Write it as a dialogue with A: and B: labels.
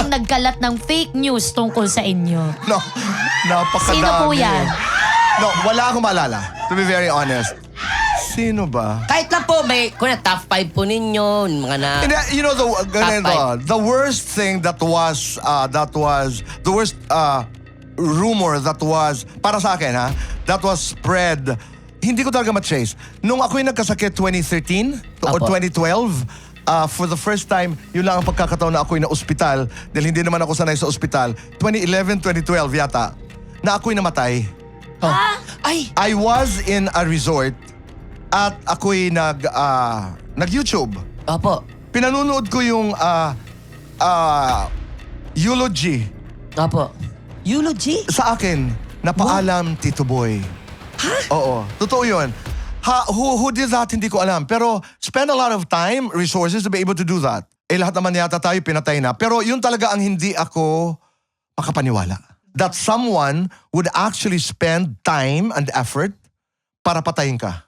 A: ang nagkalat ng fake news tungkol sa inyo?
B: No, napakadami.
A: Sino po yan?
B: No, wala akong maalala. To be very honest. Sino ba?
C: Kahit lang po, may top 5 po ninyo, mga na...
B: And, you know,
C: five.
B: the worst thing that was the worst rumor that was, para sa akin ha, that was spread, hindi ko talaga ma-trace. Nung ako'y nagkasakit 2013 or
C: Apo.
B: 2012, for the first time, yun lang ang pagkakataon na ako'y na-ospital, dahil hindi naman ako sanay sa ospital, 2011, 2012 yata, na ako'y namatay.
C: Ay!
B: I was in a resort at ako'y nag-YouTube.
C: Opo.
B: Pinanunood ko yung eulogy
C: Opo. Eulogy?
B: sa akin na paalam, Tito Boy. Ha? Oo. Totoo yun. Who did that? Hindi ko alam. Pero spend a lot of time, resources to be able to do that. Eh lahat naman yata tayo pinatay na. Pero yun talaga ang hindi ako makapaniwala. That someone would actually spend time and effort para patayin ka.